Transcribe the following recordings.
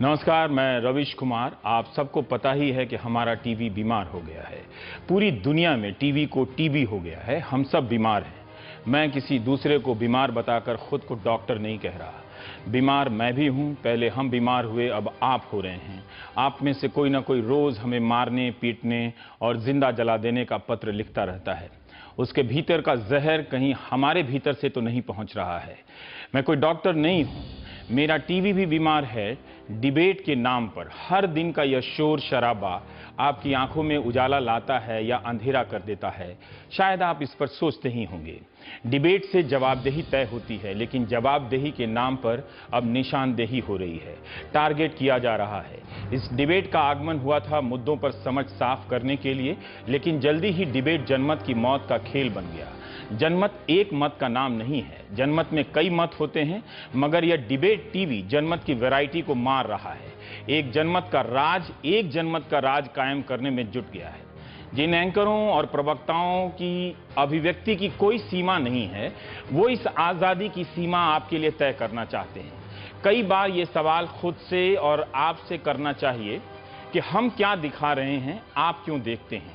नमस्कार, मैं रविश कुमार। आप सबको पता ही है कि हमारा टीवी बीमार हो गया है। पूरी दुनिया में टीवी को टीबी हो गया है। हम सब बीमार हैं। मैं किसी दूसरे को बीमार बताकर खुद को डॉक्टर नहीं कह रहा। बीमार मैं भी हूं। पहले हम बीमार हुए, अब आप हो रहे हैं। आप में से कोई ना कोई रोज हमें मारने, पीटने और जिंदा जला देने का पत्र लिखता रहता है। उसके भीतर का जहर कहीं हमारे भीतर से तो नहीं पहुंच रहा है। मैं कोई डॉक्टर नहीं हूं। मेरा टीवी भी बीमार है। डिबेट के नाम पर हर दिन का यह शोर शराबा आपकी आंखों में उजाला लाता है या अंधेरा कर देता है। शायद आप इस पर सोचते ही होंगे। डिबेट से जवाबदेही तय होती है, लेकिन जवाबदेही के नाम पर अब निशानदेही हो रही है, टारगेट किया जा रहा है। इस डिबेट का आगमन हुआ था मुद्दों पर समझ साफ करने के लिए, लेकिन जल्दी ही डिबेट जनमत की मौत का खेल बन गया। जनमत एक मत का नाम नहीं है। जनमत में कई मत होते हैं, मगर यह डिबेट टीवी जनमत की वैरायटी को मार रहा है। एक जनमत का राज कायम करने में जुट गया है। जिन एंकरों और प्रवक्ताओं की अभिव्यक्ति की कोई सीमा नहीं है, वो इस आजादी की सीमा आपके लिए तय करना चाहते हैं। कई बार ये सवाल खुद से और आपसे करना चाहिए कि हम क्या दिखा रहे हैं, आप क्यों देखते हैं।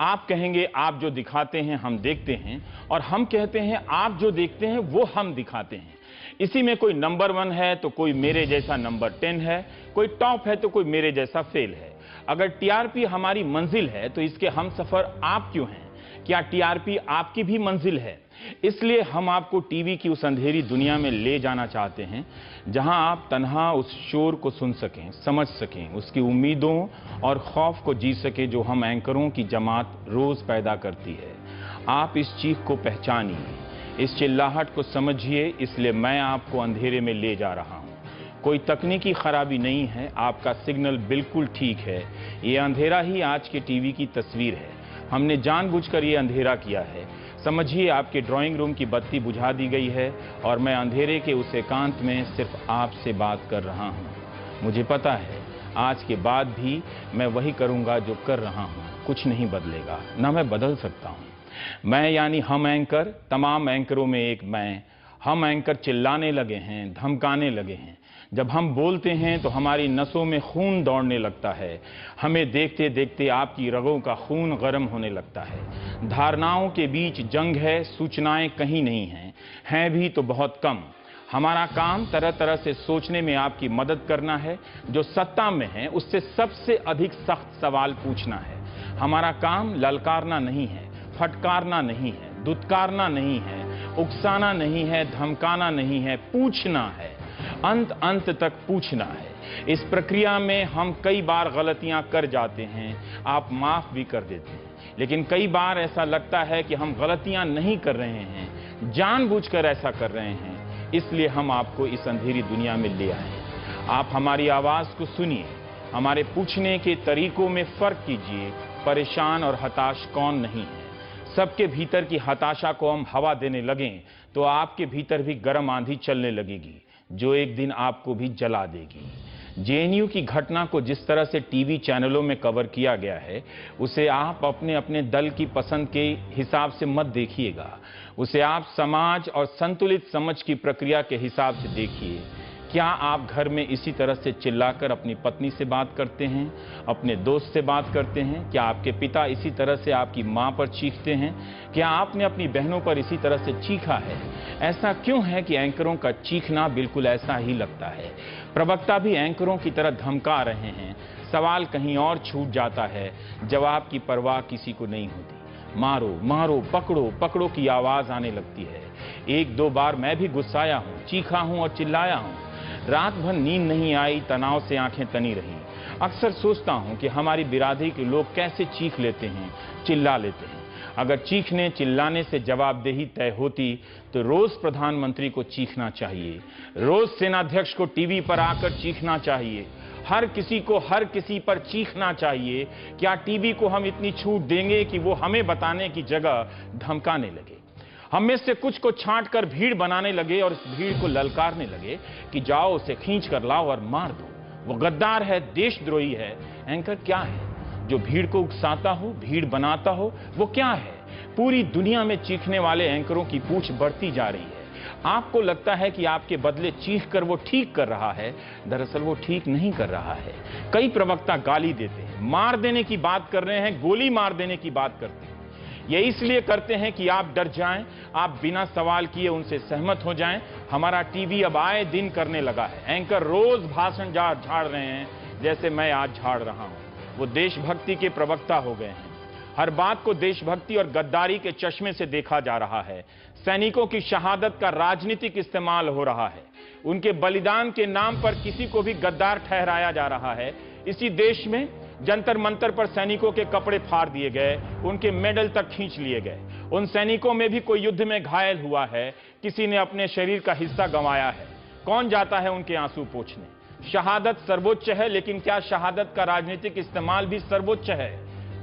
आप कहेंगे आप जो दिखाते हैं हम देखते हैं, और हम कहते हैं आप जो देखते हैं वो हम दिखाते हैं। इसी में कोई नंबर 1 है तो कोई मेरे जैसा नंबर 10 है, कोई टॉप है तो कोई मेरे जैसा फेल है। अगर टीआरपी हमारी मंजिल है तो इसके हम सफर आप क्यों हैं? क्या टीआरपी आपकी भी मंजिल है? इसलिए हम आपको टीवी की उस अंधेरी दुनिया में ले जाना चाहते हैं, जहां आप तन्हा उस शोर को सुन सकें, समझ सकें, उसकी उम्मीदों और खौफ को जी सकें जो हम एंकरों की जमात रोज पैदा करती है। आप इस चीख को पहचानिए, इस चिल्लाहट को समझिए। इसलिए मैं आपको अंधेरे में ले जा रहा हूं। कोई तकनीकी खराबी नहीं है, आपका सिग्नल बिल्कुल ठीक है। ये अंधेरा ही आज के टीवी की तस्वीर है। हमने जानबूझकर ये अंधेरा किया है। समझिए, आपके ड्राइंग रूम की बत्ती बुझा दी गई है और मैं अंधेरे के उस एकांत में सिर्फ आपसे बात कर रहा हूं। मुझे पता है आज के बाद भी मैं वही करूंगा जो कर रहा हूं। कुछ नहीं बदलेगा, ना मैं बदल सकता हूं। मैं यानी हम एंकर, तमाम एंकरों में एक मैं। हम एंकर चिल्लाने लगे हैं, धमकाने लगे हैं। जब हम बोलते हैं तो हमारी नसों में खून दौड़ने लगता है। हमें देखते देखते आपकी रगों का खून गर्म होने लगता है। धारणाओं के बीच जंग है, सूचनाएं कहीं नहीं हैं भी तो बहुत कम। हमारा काम तरह तरह से सोचने में आपकी मदद करना है। जो सत्ता में है उससे सबसे अधिक सख्त सवाल पूछना है। हमारा काम ललकारना नहीं है, फटकारना नहीं है, दुत्कारना नहीं है, उकसाना नहीं है, धमकाना नहीं है, पूछना है। अंत तक पूछना है। इस प्रक्रिया में हम कई बार गलतियां कर जाते हैं, आप माफ भी कर देते हैं। लेकिन कई बार ऐसा लगता है कि हम गलतियां नहीं कर रहे हैं, जानबूझकर ऐसा कर रहे हैं। इसलिए हम आपको इस अंधेरी दुनिया में ले आए। आप हमारी आवाज को सुनिए, हमारे पूछने के तरीकों में फर्क कीजिए। परेशान और हताश कौन नहीं है? सबके भीतर की हताशा को हम हवा देने लगें तो आपके भीतर भी गर्म आंधी चलने लगेगी, जो एक दिन आपको भी जला देगी। जेएनयू की घटना को जिस तरह से टीवी चैनलों में कवर किया गया है, उसे आप अपने अपने दल की पसंद के हिसाब से मत देखिएगा। उसे आप समाज और संतुलित समझ की प्रक्रिया के हिसाब से देखिए। क्या आप घर में इसी तरह से चिल्लाकर अपनी पत्नी से बात करते हैं, अपने दोस्त से बात करते हैं? क्या आपके पिता इसी तरह से आपकी मां पर चीखते हैं? क्या आपने अपनी बहनों पर इसी तरह से चीखा है? ऐसा क्यों है कि एंकरों का चीखना बिल्कुल ऐसा ही लगता है? प्रवक्ता भी एंकरों की तरह धमका रहे हैं। सवाल कहीं और छूट जाता है, जवाब की परवाह किसी को नहीं होती। मारो मारो, पकड़ो पकड़ो की आवाज आने लगती है। 1-2 बार मैं भी गुस्साया हूं, चीखा हूं और चिल्लाया हूं। रात भर नींद नहीं आई, तनाव से आंखें तनी रहीं। अक्सर सोचता हूं कि हमारी बिरादरी के लोग कैसे चीख लेते हैं, चिल्ला लेते हैं। अगर चीखने चिल्लाने से जवाबदेही तय होती तो रोज प्रधानमंत्री को चीखना चाहिए, रोज सेनाध्यक्ष को टीवी पर आकर चीखना चाहिए, हर किसी को हर किसी पर चीखना चाहिए। क्या टीवी को हम इतनी छूट देंगे कि वो हमें बताने की जगह धमकाने लगे? हम में से कुछ को छांट कर भीड़ बनाने लगे और इस भीड़ को ललकारने लगे कि जाओ उसे खींच कर लाओ और मार दो, वो गद्दार है, देशद्रोही है। एंकर क्या है? जो भीड़ को उकसाता हो, भीड़ बनाता हो, वो क्या है? पूरी दुनिया में चीखने वाले एंकरों की पूछ बढ़ती जा रही है। आपको लगता है कि आपके बदले चीख कर वो ठीक कर रहा है, दरअसल वो ठीक नहीं कर रहा है। कई प्रवक्ता गाली देते हैं, मार देने की बात कर रहे हैं, गोली मार देने की बात करते हैं। ये इसलिए करते हैं कि आप डर जाएं, आप बिना सवाल किए उनसे सहमत हो जाएं। हमारा टीवी अब आए दिन करने लगा है। एंकर रोज भाषण झाड़ रहे हैं, जैसे मैं आज झाड़ रहा हूं। वो देशभक्ति के प्रवक्ता हो गए हैं। हर बात को देशभक्ति और गद्दारी के चश्मे से देखा जा रहा है। सैनिकों की शहादत का राजनीतिक इस्तेमाल हो रहा है। उनके बलिदान के नाम पर किसी को भी गद्दार ठहराया जा रहा है। इसी देश में जंतर मंतर पर सैनिकों के कपड़े फाड़ दिए गए, उनके मेडल तक खींच लिए गए। उन सैनिकों में भी कोई युद्ध में घायल हुआ है, किसी ने अपने शरीर का हिस्सा गंवाया है। कौन जाता है उनके आंसू पोंछने? शहादत सर्वोच्च है, लेकिन क्या शहादत का राजनीतिक इस्तेमाल भी सर्वोच्च है?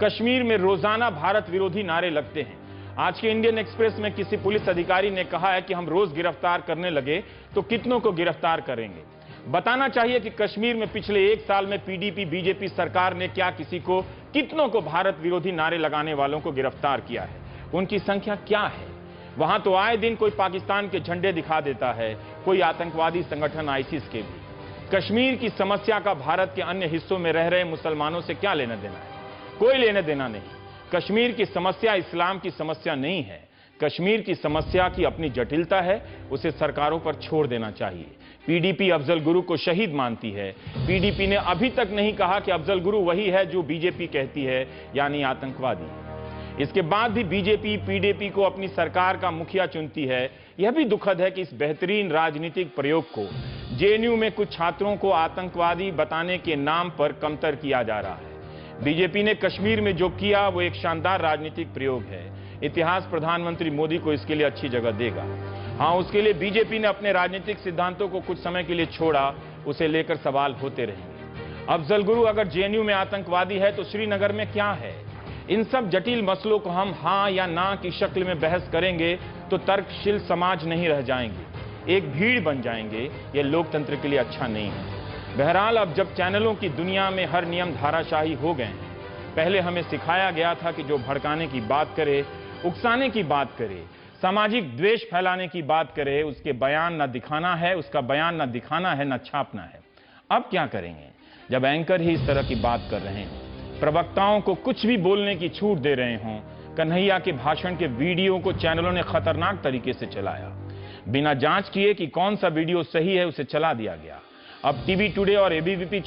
कश्मीर में रोजाना भारत विरोधी नारे लगते हैं। आज के इंडियन एक्सप्रेस में किसी पुलिस अधिकारी ने कहा है कि हम रोज गिरफ्तार करने लगे तो कितनों को गिरफ्तार करेंगे। बताना चाहिए कि कश्मीर में पिछले 1 साल में पीडीपी बीजेपी सरकार ने क्या कितनों को भारत विरोधी नारे लगाने वालों को गिरफ्तार किया है, उनकी संख्या क्या है। वहां तो आए दिन कोई पाकिस्तान के झंडे दिखा देता है, कोई आतंकवादी संगठन आईसिस के भी। कश्मीर की समस्या का भारत के अन्य हिस्सों में रह रहे मुसलमानों से क्या लेना देना है? कोई लेना देना नहीं। कश्मीर की समस्या इस्लाम की समस्या नहीं है। कश्मीर की समस्या की अपनी जटिलता है, उसे सरकारों पर छोड़ देना चाहिए। पीडीपी अफजल गुरु को शहीद मानती है। पीडीपी ने अभी तक नहीं कहा कि अफजल गुरु वही है जो बीजेपी कहती है, यानी आतंकवादी। इसके बाद भी बीजेपी पीडीपी को अपनी सरकार का मुखिया चुनती है। यह भी दुखद है कि इस बेहतरीन राजनीतिक प्रयोग को जेएनयू में कुछ छात्रों को आतंकवादी बताने के नाम पर कमतर किया जा रहा है। बीजेपी ने कश्मीर में जो किया वो एक शानदार राजनीतिक प्रयोग है। इतिहास प्रधानमंत्री मोदी को इसके लिए अच्छी जगह देगा। हां, उसके लिए बीजेपी ने अपने राजनीतिक सिद्धांतों को कुछ समय के लिए छोड़ा, उसे लेकर सवाल होते रहेंगे। अफजल गुरु अगर जेएनयू में आतंकवादी है तो श्रीनगर में क्या है? इन सब जटिल मसलों को हम हां या ना की शक्ल में बहस करेंगे तो तर्कशील समाज नहीं रह जाएंगे, एक भीड़ बन जाएंगे। यह लोकतंत्र के लिए अच्छा नहीं है। बहरहाल, अब जब चैनलों की दुनिया में हर नियम धाराशाही हो गए हैं, पहले हमें सिखाया गया था कि जो भड़काने की बात करे, उकसाने की बात करे, सामाजिक द्वेष फैलाने की बात करे, उसके बयान न दिखाना है, उसका बयान न दिखाना है, न छापना है। अब क्या करेंगे जब एंकर ही इस तरह की बात कर रहे हैं, प्रवक्ताओं को कुछ भी बोलने की छूट दे रहे हों? कन्हैया के भाषण के वीडियो को चैनलों ने खतरनाक तरीके से चलाया। बिना जांच किए कि कौन सा वीडियो सही है, उसे चला दिया गया। अब टीवी टुडे और एबीपी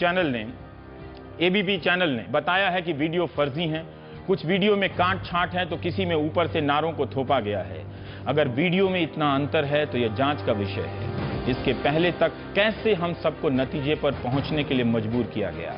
चैनल ने बताया है कि वीडियो फर्जी हैं। कुछ वीडियो में काट छांट है तो किसी में ऊपर से नारों को थोपा गया है। अगर वीडियो में इतना अंतर है तो यह जांच का विषय है। इसके पहले तक कैसे हम सबको नतीजे पर पहुंचने के लिए मजबूर किया गया?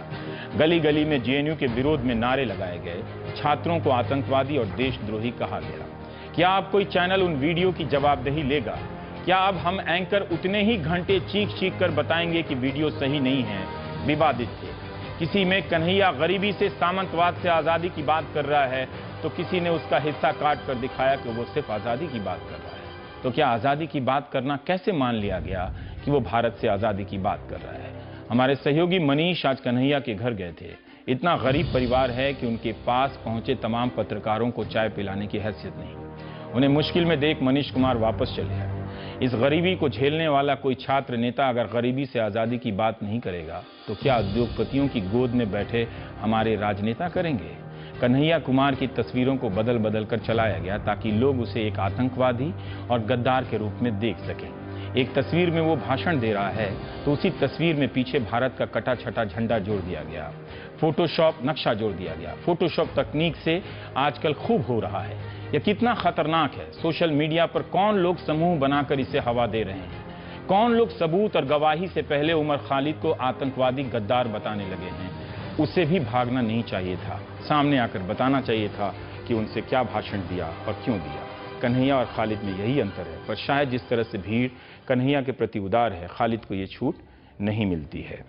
गली गली में जेएनयू के विरोध में नारे लगाए गए, छात्रों को आतंकवादी और देशद्रोही कहा गया। क्या अब कोई चैनल उन वीडियो की जवाबदेही लेगा? क्या अब हम एंकर उतने ही घंटे चीख कर बताएंगे कि वीडियो सही नहीं है, विवादित थे? किसी में कन्हैया गरीबी से सामंतवाद से आजादी की बात कर रहा है तो किसी ने उसका हिस्सा काट कर दिखाया कि वो सिर्फ आजादी की बात कर रहा है। तो क्या आजादी की बात करना कैसे मान लिया गया कि वो भारत से आजादी की बात कर रहा है? हमारे सहयोगी मनीष आज कन्हैया के घर गए थे। इतना गरीब परिवार है कि उनके पास पहुंचे तमाम पत्रकारों को चाय पिलाने की हैसियत नहीं। उन्हें मुश्किल में देख मनीष कुमार वापस चले आए। इस गरीबी को झेलने वाला कोई छात्र नेता अगर गरीबी से आज़ादी की बात नहीं करेगा तो क्या उद्योगपतियों की गोद में बैठे हमारे राजनेता करेंगे? कन्हैया कुमार की तस्वीरों को बदल बदल कर चलाया गया ताकि लोग उसे एक आतंकवादी और गद्दार के रूप में देख सकें। एक तस्वीर में वो भाषण दे रहा है तो उसी तस्वीर में पीछे भारत का कटा छटा झंडा जोड़ दिया गया, फोटोशॉप नक्शा जोड़ दिया गया। फोटोशॉप तकनीक से आजकल खूब हो रहा है। यह कितना खतरनाक है। सोशल मीडिया पर कौन लोग समूह बनाकर इसे हवा दे रहे हैं? कौन लोग सबूत और गवाही से पहले उमर खालिद को आतंकवादी गद्दार बताने लगे हैं? उसे भी भागना नहीं चाहिए था, सामने आकर बताना चाहिए था कि उनसे क्या भाषण दिया और क्यों दिया। कन्हैया और खालिद में यही अंतर है, पर शायद जिस तरह से भीड़ कन्हैया के प्रति उदार है, खालिद को यह छूट नहीं मिलती है।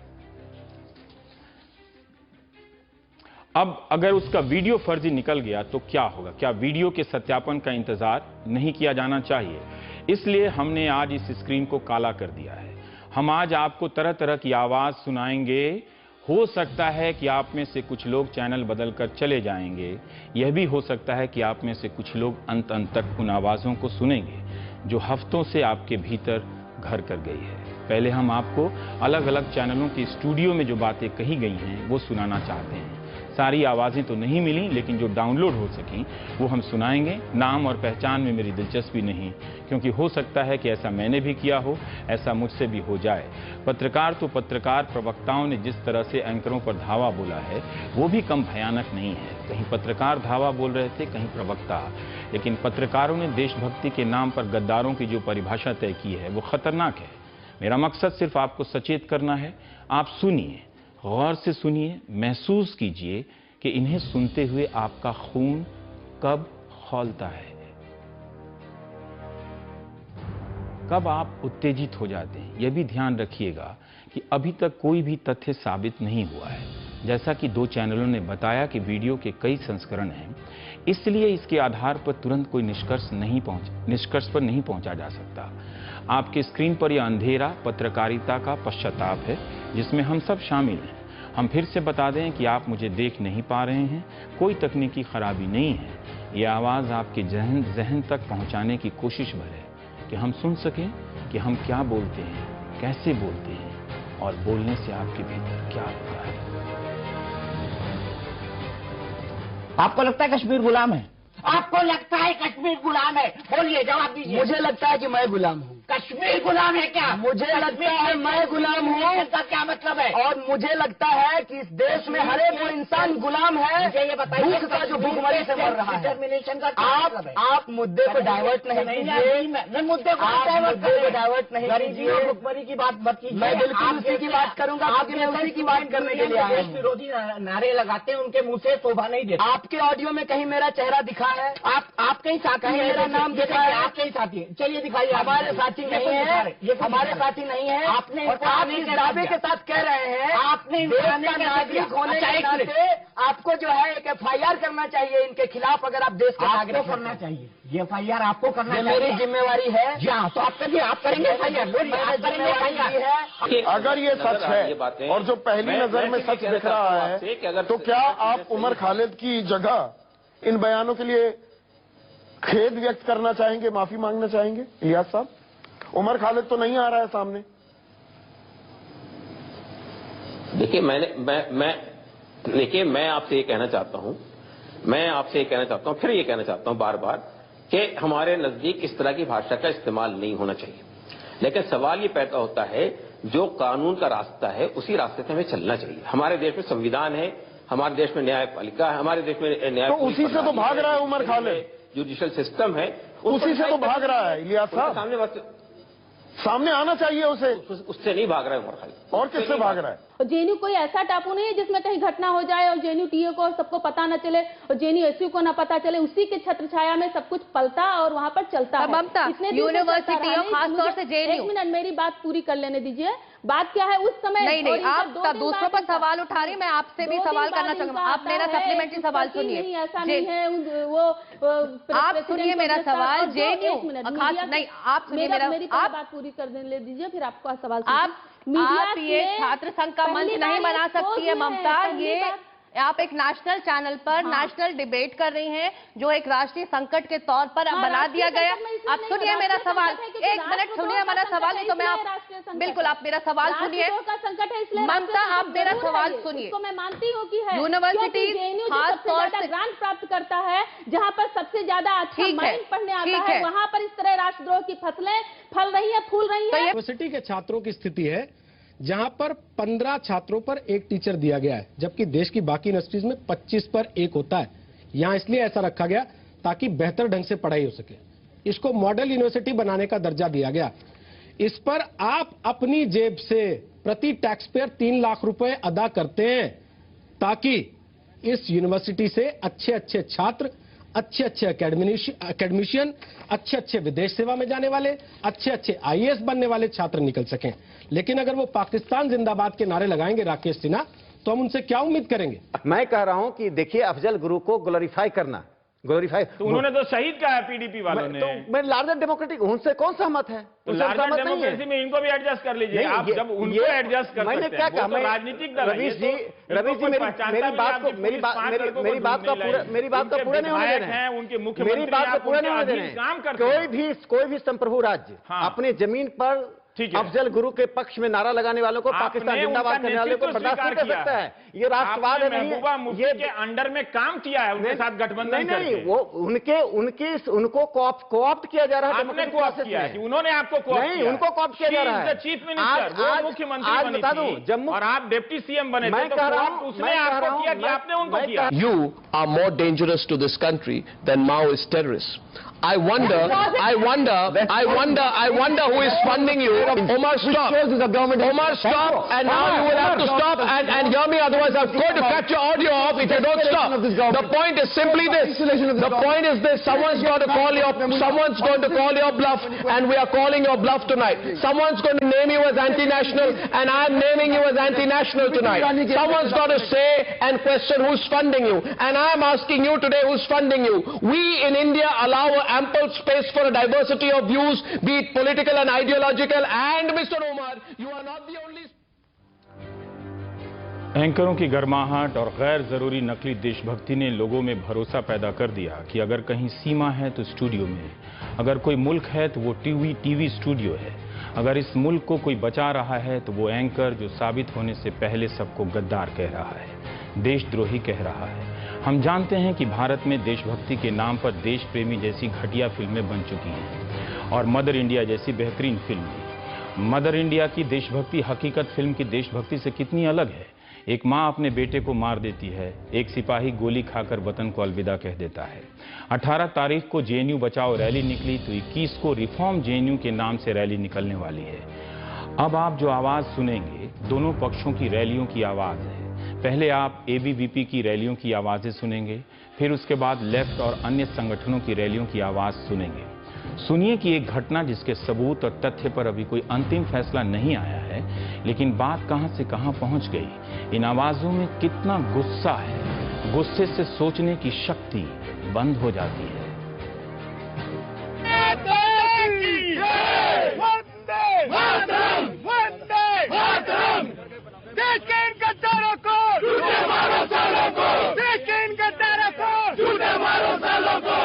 अब अगर उसका वीडियो फर्जी निकल गया तो क्या होगा? क्या वीडियो के सत्यापन का इंतजार नहीं किया जाना चाहिए? इसलिए हमने आज इस स्क्रीन को काला कर दिया है। हम आज आपको तरह तरह की आवाज सुनाएंगे। हो सकता है कि आप में से कुछ लोग चैनल बदलकर चले जाएंगे। यह भी हो सकता है कि आप में से कुछ लोग अंत तक उन आवाजों को सुनेंगे। जो हफ्तों से आपके भीतर घर कर गई है। पहले हम आपको अलग अलग चैनलों के स्टूडियो में जो बातें कही गई हैं वो सुनाना चाहते हैं। सारी आवाज़ें तो नहीं मिली, लेकिन जो डाउनलोड हो सकी वो हम सुनाएंगे। नाम और पहचान में मेरी दिलचस्पी नहीं, क्योंकि हो सकता है कि ऐसा मैंने भी किया हो, ऐसा मुझसे भी हो जाए। पत्रकार तो पत्रकार, प्रवक्ताओं ने जिस तरह से एंकरों पर धावा बोला है वो भी कम भयानक नहीं है। कहीं पत्रकार धावा बोल रहे थे, कहीं प्रवक्ता, लेकिन पत्रकारों ने देशभक्ति के नाम पर गद्दारों की जो परिभाषा तय की है वो खतरनाक है। मेरा मकसद सिर्फ आपको सचेत करना है। आप सुनिए, गौर से सुनिए, महसूस कीजिए कि इन्हें सुनते हुए आपका खून कब खौलता है, कब आप उत्तेजित हो जाते हैं। यह भी ध्यान रखिएगा कि अभी तक कोई भी तथ्य साबित नहीं हुआ है। जैसा कि 2 चैनलों ने बताया कि वीडियो के कई संस्करण हैं, इसलिए इसके आधार पर तुरंत कोई निष्कर्ष पर नहीं पहुंचा जा सकता। आपके स्क्रीन पर यह अंधेरा पत्रकारिता का पश्चाताप है, जिसमें हम सब शामिल हैं। हम फिर से बता दें कि आप मुझे देख नहीं पा रहे हैं, कोई तकनीकी खराबी नहीं है। यह आवाज़ आपके जहन तक पहुंचाने की कोशिश भर है कि हम सुन सकें कि हम क्या बोलते हैं, कैसे बोलते हैं और बोलने से आपके भीतर क्या होता है। आपको लगता है कश्मीर गुलाम है? आपको लगता है कश्मीर गुलाम है? बोलिए, जवाब दीजिए। मुझे लगता है कि मैं गुलाम हूँ। कश्मीर गुलाम है क्या? मुझे लगता है मैं गुलाम हूँ। इसका क्या मतलब है? और मुझे लगता है कि इस देश में हर एक वो इंसान गुलाम है। मुझे ये बताइए, भूख का जो भूखमरी से मर रहा है। डिटर्मिनेशन का क्या मतलब है? आप मुद्दे को डाइवर्ट नहीं कीजिए। मैं मुद्दे को डाइवर्ट नहीं कीजिए। भूखमरी की बात मत कीजिए। मैं बिल्कुल उसी की बात करूंगा, क्योंकि मैं उसी की बात करने के लिए आया हूँ। विरोधी नारे लगाते हैं, उनके मुंह से शोभा नहीं देते। आपके ऑडियो में कहीं मेरा चेहरा दिखा है? आपके ही साथी कहीं मेरा नाम दिखा है? आपके ही साथी। चलिए दिखाइए। हमारे साथी नहीं है, हमारे साथी नहीं है। आपने और आप इस दावे के साथ कह रहे हैं आपने देश का नागरिक होने के नाते आपको जो है एक FIR करना चाहिए इनके खिलाफ। अगर आप देश का नागरिक करना चाहिए, ये FIR आपको करना चाहिए। मेरी जिम्मेवारी है। जी हाँ, तो आप करिए, आप करेंगे FIR। है। अगर ये सच है और जो पहली नजर में सच दिख रहा है, तो क्या आप उमर खालिद की जगह इन बयानों के लिए खेद व्यक्त करना चाहेंगे, माफी मांगना चाहेंगे? इलियास साहब, उमर खालिद तो नहीं आ रहा है सामने। देखिए, मैं आपसे ये कहना चाहता हूं, फिर ये कहना चाहता हूं बार बार कि हमारे नजदीक इस तरह की भाषा का इस्तेमाल नहीं होना चाहिए। लेकिन सवाल ये पैदा होता है, जो कानून का रास्ता है उसी रास्ते से हमें चलना चाहिए। हमारे देश में संविधान है, हमारे देश में न्यायपालिका है, हमारे देश में न्याय, तो उसी से तो भाग रहा है उमर खालिद। जुडिशियल सिस्टम है, उसी से तो भाग रहा है। इलियास साहब, सामने आना चाहिए उसे। उससे नहीं भाग रहा है उमर खालिद। और किससे भाग रहा है? जेएनयू कोई ऐसा टापू नहीं है जिसमें कहीं घटना हो जाए और जेएनयू टीए को सबको पता न चले और जेएनयू एसयू को न पता चले। उसी के छत्र छाया में सब कुछ पलता और वहाँ पर चलता है। ममता, यूनिवर्सिटी और खासतौर से जेएनयू। 1 मिनट, मेरी बात पूरी कर लेने दीजिए। बात क्या है उस समय? नहीं, आप दूसरों पर सवाल उठा रही, मैं आपसे भी सवाल करना चाहूंगा। आप मेरा सप्लीमेंट्री सवाल सुनिए। नहीं, ऐसा नहीं है। वो आप सुनिए मेरा सवाल। जेएनयू नहीं, आप सुनिए मेरी बात पूरी कर देने दीजिए, फिर आपका सवाल। आप ये छात्र संघ का मंच नहीं बना सकती है ममता। ये आप एक नेशनल चैनल पर नेशनल डिबेट कर रही हैं, जो एक राष्ट्रीय संकट के तौर पर बना दिया गया। आप सुनिए मेरा सवाल, 1 मिनट सुनिए हमारा सवाल, नहीं तो मैं बिल्कुल आप मेरा सवाल सुनिए। ममता, आप मेरा सवाल सुनिए। मैं मानती हूँ कि है यूनिवर्सिटी खासतौर से ग्रांट प्राप्त करता है, जहाँ पर सबसे ज्यादा अच्छा माइंड पढ़ने आता है, वहाँ पर इस तरह राष्ट्रद्रोह की फसलें फल रही है, फूल रही है। यूनिवर्सिटी के छात्रों की स्थिति है जहां पर 15 छात्रों पर 1 टीचर दिया गया है, जबकि देश की बाकी यूनिवर्सिटीज में 25 पर 1 होता है। यहां इसलिए ऐसा रखा गया ताकि बेहतर ढंग से पढ़ाई हो सके। इसको मॉडल यूनिवर्सिटी बनाने का दर्जा दिया गया। इस पर आप अपनी जेब से प्रति टैक्स पेयर 3 लाख रुपए अदा करते हैं, ताकि इस यूनिवर्सिटी से अच्छे अच्छे छात्र, अच्छे अच्छे एकेडमिशियन, अच्छे अच्छे विदेश सेवा में जाने वाले, अच्छे अच्छे IAS बनने वाले छात्र निकल सकें। लेकिन अगर वो पाकिस्तान जिंदाबाद के नारे लगाएंगे राकेश सिन्हा, तो हम उनसे क्या उम्मीद करेंगे? मैं कह रहा हूं कि देखिए, अफजल गुरु को ग्लोरीफाई करना ग्लोरीफाई। तो उन्होंने तो शहीद कहा है पीडीपी वालों ने। तो मैं लार्जर डेमोक्रेटिक उनसे कौन सहमत है? तो लार्जर डेमोक्रेसी में इनको भी एडजस्ट कर लीजिए। आप जब उनको एडजस्ट कर मैंने सकते क्या हैं, कहा? वो तो राजनीतिक दल है। रवीश जी मेरी बात का पूरा नहीं होने दे रहे हैं। उनके मुख्यमंत्री मेरी बात को पूरा नहीं होने दे रहे हैं। कोई भी संप्रभु राज्य अपने जमीन पर अफजल गुरु के पक्ष में नारा लगाने वालों को, पाकिस्तान जिंदाबाद करने वालों को बर्दाश्त नहीं कर सकता है। ये राष्ट्रवाद है। महबूबा मुफ्ती के अंडर में काम किया है, उनके साथ गठबंधन नहीं, वो उनको कोऑप्ट किया जा रहा है। आपने कोऑप्ट किया है कि उन्होंने आपको कोऑप्ट नहीं, उनको कोऑप्ट किया जा रहा है। चीफ मिनिस्टर, वो मुख्यमंत्री बनी थी जम्मू और आप डिप्टी सीएम बने थे। मैं कह रहा हूं उसने आपको किया कि आपने उनको किया। You are more dangerous to this country than Maoist terrorists. I wonder who is funding you. Omar, stop. Omar, stop. And now you will have to stop and hear me. Otherwise, I'm going to cut your audio off if you don't stop. The point is simply this. The point is this. Someone's going to call your bluff, and we are calling your bluff tonight. Someone's going to name you as anti-national, and I'm naming you as anti-national tonight. Someone's got to say and question who's funding you, and I'm asking you today who's funding you. We in India allow ample space for a diversity of views, be it political and ideological, and Mr. Omar, you are not the only... एंकरों की गर्माहट और गैर जरूरी नकली देशभक्ति ने लोगों में भरोसा पैदा कर दिया कि अगर कहीं सीमा है तो स्टूडियो में, अगर कोई मुल्क है तो वो टीवी स्टूडियो है, अगर इस मुल्क को कोई बचा रहा है तो वो एंकर जो साबित होने से पहले सबको गद्दार कह रहा है, देशद्रोही कह रहा है। हम जानते हैं कि भारत में देशभक्ति के नाम पर देश प्रेमी जैसी घटिया फिल्में बन चुकी हैं और मदर इंडिया जैसी बेहतरीन फिल्म भी। मदर इंडिया की देशभक्ति हकीकत फिल्म की देशभक्ति से कितनी अलग है। एक माँ अपने बेटे को मार देती है, एक सिपाही गोली खाकर वतन को अलविदा कह देता है। 18 तारीख को जेएनयू बचाओ रैली निकली तो 21 को रिफॉर्म जेएनयू के नाम से रैली निकलने वाली है। अब आप जो आवाज़ सुनेंगे दोनों पक्षों की रैलियों की आवाज़ है। पहले आप एबीवीपी की रैलियों की आवाज़ें सुनेंगे, फिर उसके बाद लेफ्ट और अन्य संगठनों की रैलियों की आवाज़ सुनेंगे। सुनिए कि एक घटना जिसके सबूत और तथ्य पर अभी कोई अंतिम फैसला नहीं आया है, लेकिन बात कहां से कहां पहुंच गई। इन आवाज़ों में कितना गुस्सा है, गुस्से से सोचने की शक्ति बंद हो जाती है। देश के इन गद्दारों को झूठे मारो सालों को, देश के इन गद्दारों को झूठे मारो सालों को।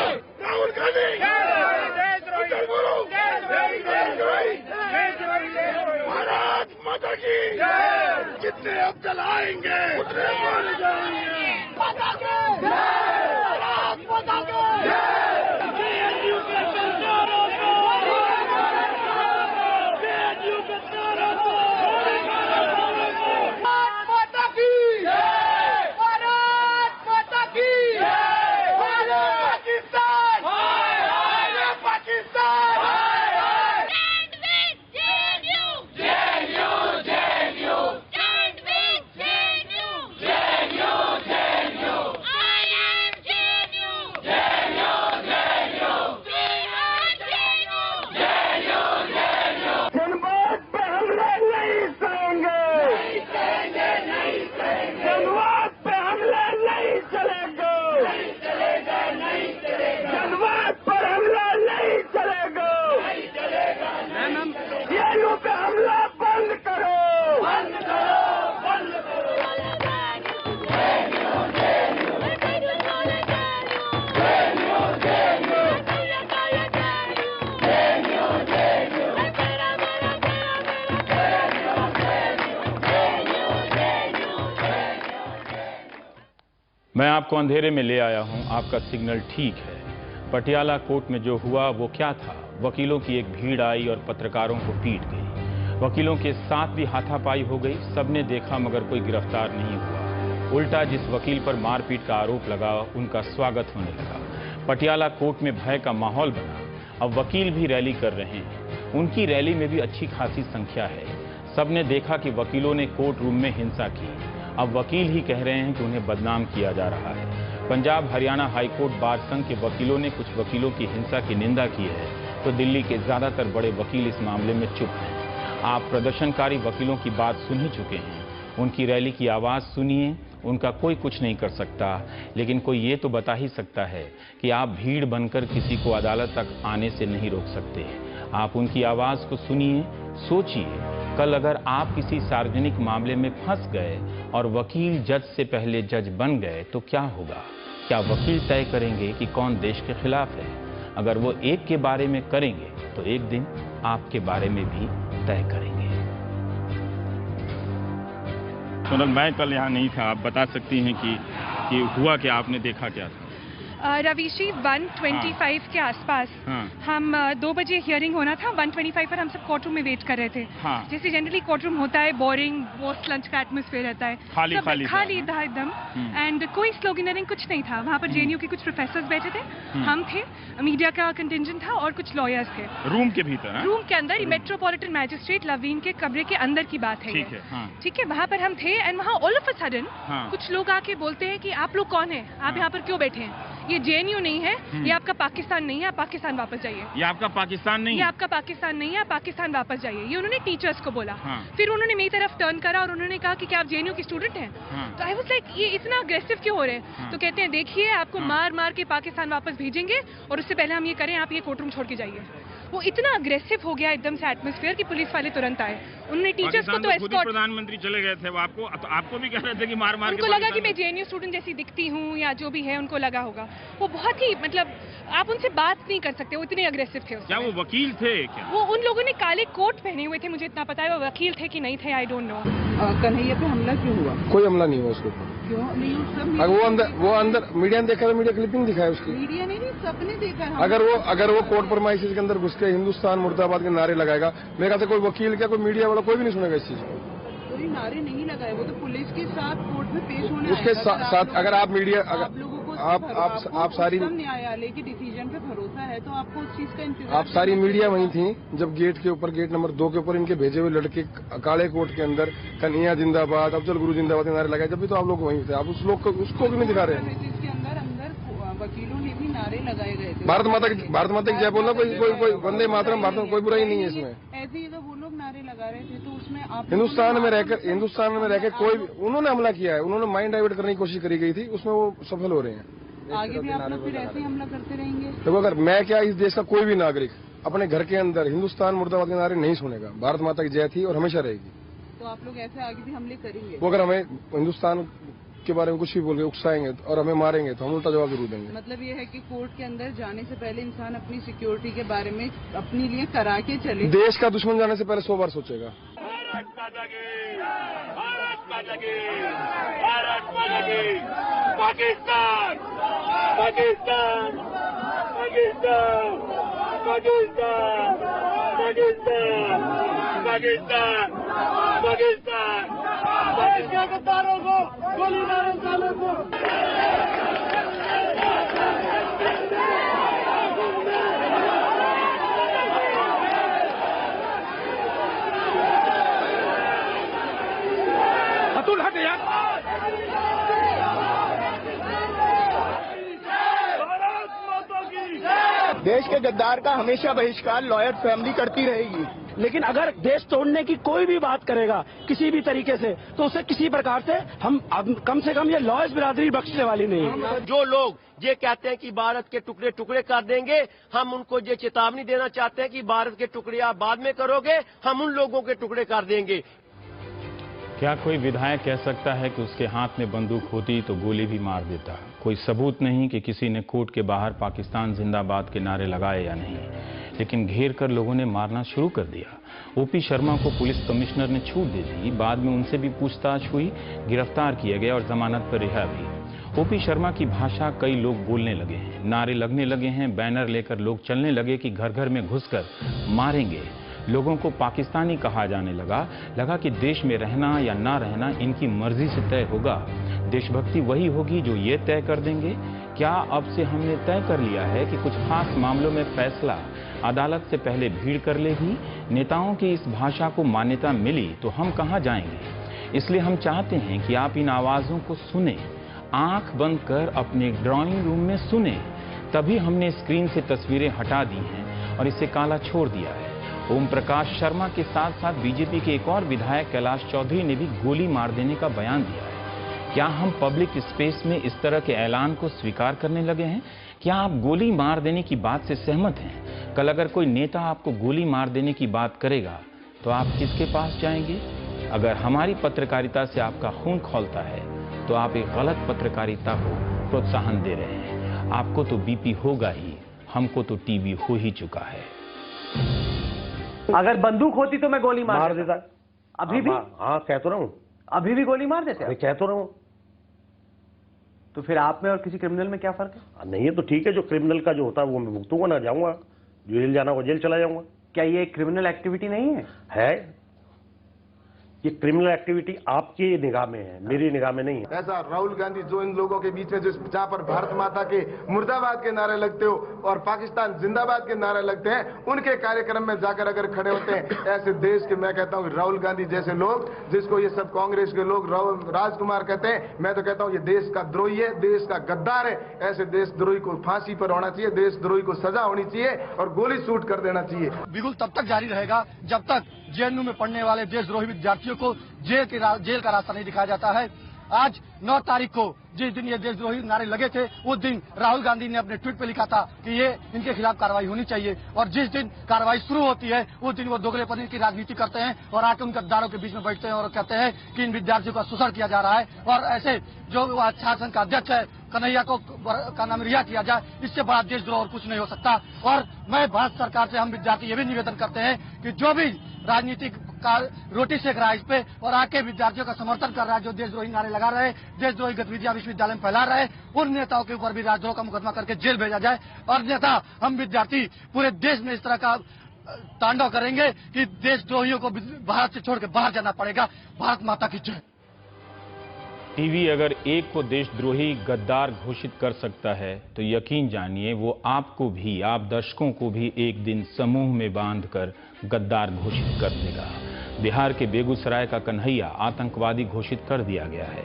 राहुल गांधी भारत माता की जितने अब जलाएंगे उतने मर जाएंगे। भारत माता की जेएनयू के गद्दारों को, जेएनयू के गद्दारों को मैं आपको अंधेरे में ले आया हूं, आपका सिग्नल ठीक है। पटियाला कोर्ट में जो हुआ वो क्या था। वकीलों की एक भीड़ आई और पत्रकारों को पीट गई। वकीलों के साथ भी हाथापाई हो गई। सबने देखा मगर कोई गिरफ्तार नहीं हुआ। उल्टा जिस वकील पर मारपीट का आरोप लगा उनका स्वागत होने लगा। पटियाला कोर्ट में भय का माहौल बना। अब वकील भी रैली कर रहे हैं। उनकी रैली में भी अच्छी खासी संख्या है। सबने देखा कि वकीलों ने कोर्ट रूम में हिंसा की। अब वकील ही कह रहे हैं कि उन्हें बदनाम किया जा रहा है। पंजाब हरियाणा हाईकोर्ट बार संघ के वकीलों ने कुछ वकीलों की हिंसा की निंदा की है तो दिल्ली के ज्यादातर बड़े वकील इस मामले में चुप हैं। आप प्रदर्शनकारी वकीलों की बात सुन ही चुके हैं। उनकी रैली की आवाज सुनिए उनका कोई कुछ नहीं कर सकता, लेकिन कोई ये तो बता ही सकता है कि आप भीड़ बनकर किसी को अदालत तक आने से नहीं रोक सकते। आप उनकी आवाज़ को सुनिए, सोचिए, कल अगर आप किसी सार्वजनिक मामले में फंस गए और वकील जज से पहले जज बन गए तो क्या होगा? क्या वकील तय करेंगे कि कौन देश के खिलाफ है? अगर वो एक के बारे में करेंगे तो एक दिन आपके बारे में भी तय करेंगे। सोनल, मैं कल यहाँ नहीं था, आप बता सकती हैं कि हुआ क्या, आपने देखा क्या था? रवीश जी 125 के आसपास हम 2 बजे हियरिंग होना था। 125 पर हम सब कोर्ट रूम में वेट कर रहे थे। जैसे जनरली कोर्ट रूम होता है, बोरिंग पोस्ट लंच का एटमॉस्फेयर रहता है, खाली था एकदम, एंड कोई स्लोगनरिंग कुछ नहीं था। वहाँ पर जेएनयू के कुछ प्रोफेसर्स बैठे थे, हम थे, मीडिया का कंटिंजेंट था और कुछ लॉयर्स थे। रूम के भीतर? रूम के अंदर, मेट्रोपॉलिटन मैजिस्ट्रेट लवीन के कमरे के अंदर की बात है। ठीक है, वहाँ पर हम थे एंड वहाँ ऑल ऑफ अ सडन कुछ लोग आके बोलते हैं कि आप लोग कौन है, आप यहाँ पर क्यों बैठे हैं? ये जेएनयू नहीं है, ये आपका पाकिस्तान नहीं है, आप पाकिस्तान वापस जाइए। ये आपका पाकिस्तान नहीं है? ये आपका पाकिस्तान नहीं है, आप पाकिस्तान वापस जाइए। ये उन्होंने टीचर्स को बोला। फिर उन्होंने मेरी तरफ टर्न करा और उन्होंने कहा कि क्या आप जेएनयू के स्टूडेंट हैं? तो आई वाज लाइक, ये इतना अग्रेसिव क्यों हो रहे हैं? तो कहते हैं देखिए, आपको मार मार के पाकिस्तान वापस भेजेंगे और उससे पहले हम ये करें, आप ये कोर्ट रूम छोड़ के जाइए। वो इतना अग्रेसिव हो गया एकदम से एटमॉस्फेयर कि पुलिस वाले तुरंत आए। उन्होंने टीचर्स को तो एस्कॉर्ट, प्रधानमंत्री चले गए थे, वो आपको भी कह रहे थे कि मार मार के, उनको लगा कि मैं जेएनयू स्टूडेंट जैसी दिखती हूँ या जो भी है, उनको लगा होगा। वो बहुत ही, मतलब आप उनसे बात नहीं कर सकते, वो इतने अग्रेसिव थे। क्या वो वकील थे क्या? वो उन लोगों ने काले कोट पहने हुए थे, मुझे इतना पता है। वो वकील थे कि नहीं थे, आई डोंट नो। कन्हैया पे हमला क्यों हुआ? कोई हमला नहीं हुआ उसके ऊपर। क्यों नहीं? वो अंदर मीडिया ने देखा, मीडिया क्लिपिंग दिखाया उसकी। मीडिया ने नहीं, सबने देखा। अगर वो कोर्ट परमाइसिस के अंदर घुस के हिंदुस्तान मुर्दाबाद के नारे लगाएगा, मेरे ख्याल से कोई वकील क्या, कोई मीडिया वाला कोई भी नहीं सुनेगा इस चीज को। कोई नारे नहीं लगाए, वो तो पुलिस के साथ कोर्ट में पेश होने उसके साथ अगर आप मीडिया, आप लोगों को आप सारी न्यायालय के डिसीजन पे भरोसा है तो आपको उस चीज का इंतजार। आप सारी मीडिया वहीं थी जब गेट के ऊपर, गेट नंबर 2 के ऊपर इनके भेजे हुए लड़के काले कोट के अंदर कन्हैया जिंदाबाद, अफजल गुरु जिंदाबाद के नारे लगाए, जब भी तो आप लोग वहीं थे। आप उस लोग को, उसको भी नहीं दिखा रहे हैं। इसके अंदर वकीलों ने भी नारे लगाए गए थे। भारत माता की जय बोलना, कोई वंदे मातरम, भारत में कोई बुराई नहीं है इसमें। ऐसे ही तो वो लोग नारे लगा रहे थे, तो उसमें आप हिंदुस्तान में रहकर कोई, उन्होंने हमला किया है, उन्होंने माइंड डाइवर्ट करने की कोशिश करी गई थी, उसमें वो सफल हो रहे हैं। आगे भी आप लोग फिर ऐसे ही हमला करते रहेंगे? देखो, अगर मैं क्या, इस देश का कोई भी नागरिक अपने घर के अंदर हिंदुस्तान मुर्दाबाद के नारे नहीं सुनेगा। भारत माता की जय थी और हमेशा रहेगी। तो आप लोग ऐसे आगे भी हमले करेंगे? वो अगर हमें हिंदुस्तान के बारे में कुछ भी बोल के उकसाएंगे और हमें मारेंगे तो हम उल्टा जवाब जरूर देंगे। मतलब ये है कि कोर्ट के अंदर जाने से पहले इंसान अपनी सिक्योरिटी के बारे में अपने लिए करा के चले। देश का दुश्मन जाने से पहले 100 बार सोचेगा। पाकिस्तान, पाकिस्तान, पाकिस्तान, पाकिस्तान, पाकिस्तान, पाकिस्तान, पाकिस्तान, पाकिस्तान के तारों को गोली मारो, सालों को। अतुल हट यार। देश के गद्दार का हमेशा बहिष्कार लॉयर फैमिली करती रहेगी, लेकिन अगर देश तोड़ने की कोई भी बात करेगा किसी भी तरीके से, तो उसे किसी प्रकार से हम कम से कम ये लॉयर्स बिरादरी बख्शने वाली नहीं है। जो लोग ये कहते हैं कि भारत के टुकड़े टुकड़े कर देंगे, हम उनको ये चेतावनी देना चाहते हैं कि भारत के टुकड़े आप बाद में करोगे, हम उन लोगों के टुकड़े कर देंगे। क्या कोई विधायक कह सकता है कि उसके हाथ में बंदूक होती तो गोली भी मार देता? कोई सबूत नहीं कि किसी ने कोर्ट के बाहर पाकिस्तान जिंदाबाद के नारे लगाए या नहीं, लेकिन घेर कर लोगों ने मारना शुरू कर दिया। ओपी शर्मा को पुलिस कमिश्नर ने छूट दे दी, बाद में उनसे भी पूछताछ हुई, गिरफ्तार किया गया और जमानत पर रिहा भी। ओपी शर्मा की भाषा कई लोग बोलने लगे हैं, नारे लगने लगे हैं, बैनर लेकर लोग चलने लगे कि घर घर में घुसकर मारेंगे। लोगों को पाकिस्तानी कहा जाने लगा कि देश में रहना या ना रहना इनकी मर्जी से तय होगा। देशभक्ति वही होगी जो ये तय कर देंगे। क्या अब से हमने तय कर लिया है कि कुछ खास मामलों में फैसला अदालत से पहले भीड़ कर लेगी? नेताओं की इस भाषा को मान्यता मिली तो हम कहां जाएंगे? इसलिए हम चाहते हैं कि आप इन आवाजों को सुने, आंख बंद कर अपने ड्राइंग रूम में सुने। तभी हमने स्क्रीन से तस्वीरें हटा दी हैं और इसे काला छोड़ दिया है। ओम प्रकाश शर्मा के साथ साथ बीजेपी के एक और विधायक कैलाश चौधरी ने भी गोली मार देने का बयान दिया है। क्या हम पब्लिक स्पेस में इस तरह के ऐलान को स्वीकार करने लगे हैं? क्या आप गोली मार देने की बात से सहमत हैं? कल अगर कोई नेता आपको गोली मार देने की बात करेगा तो आप किसके पास जाएंगे? अगर हमारी पत्रकारिता से आपका खून खौलता है तो आप एक गलत पत्रकारिता को प्रोत्साहन दे रहे हैं। आपको तो बीपी होगा ही, हमको तो टीबी हो ही चुका है। अगर बंदूक होती तो मैं गोली मार देता। अभी भी? हाँ, कह तो रहा हूँ। अभी भी गोली मार देते? कह तो रहा हूँ। तो फिर आप में और किसी क्रिमिनल में क्या फर्क है? नहीं है तो ठीक है, जो क्रिमिनल का जो होता है वो मैं भुगतूंगा, ना जाऊंगा, जेल जाना होगा जेल चला जाऊंगा। क्या ये क्रिमिनल एक्टिविटी नहीं है? ये क्रिमिनल एक्टिविटी आपकी निगाह में है, मेरी निगाह में नहीं है। ऐसा राहुल गांधी जो इन लोगों के बीच में जहाँ पर भारत माता के मुर्दाबाद के नारे लगते हो और पाकिस्तान जिंदाबाद के नारे लगते हैं, उनके कार्यक्रम में जाकर अगर खड़े होते हैं, ऐसे देश के, मैं कहता हूँ राहुल गांधी जैसे लोग, जिसको ये सब कांग्रेस के लोग राजकुमार कहते हैं, मैं तो कहता हूँ ये देश का द्रोही है, देश का गद्दार है। ऐसे देशद्रोही को फांसी पर होना चाहिए, देशद्रोही को सजा होनी चाहिए और गोली शूट कर देना चाहिए। बिल्कुल तब तक जारी रहेगा जब तक जेएनयू में पढ़ने वाले देशद्रोही विद्यार्थियों को जेल का रास्ता नहीं दिखाया जाता है। आज 9 तारीख को जिस दिन ये देशद्रोही नारे लगे थे, उस दिन राहुल गांधी ने अपने ट्वीट पे लिखा था कि ये इनके खिलाफ कार्रवाई होनी चाहिए, और जिस दिन कार्रवाई शुरू होती है उस दिन वो दोगलेपनी की राजनीति करते हैं और आके उन गद्दारों के बीच में बैठते हैं और कहते हैं कि इन विद्यार्थियों का शोषण किया जा रहा है, और ऐसे जो छात्र संघ का अध्यक्ष है कन्हैया को का नाम रिहा किया जाए। इससे बड़ा देशद्रोह और कुछ नहीं हो सकता। और मैं भारत सरकार से, हम विद्यार्थी ये भी निवेदन करते हैं कि जो भी राजनीतिक का रोटी सेक रहा है इस पे और आके विद्यार्थियों का समर्थन कर रहा है, जो देशद्रोही नारे लगा रहे हैं, देशद्रोही गतिविधियां विश्वविद्यालय में फैला रहे हैं, उन नेताओं के ऊपर भी राजद्रोह का मुकदमा करके जेल भेजा जाए। और अन्यथा हम विद्यार्थी पूरे देश में इस तरह का तांडव करेंगे कि देशद्रोहियों को भारत से छोड़ के बाहर जाना पड़ेगा। भारत माता की जय। टीवी अगर एक को देशद्रोही गद्दार घोषित कर सकता है तो यकीन जानिए वो आपको भी, आप दर्शकों को भी एक दिन समूह में बांधकर गद्दार घोषित कर देगा। बिहार के बेगूसराय का कन्हैया आतंकवादी घोषित कर दिया गया है।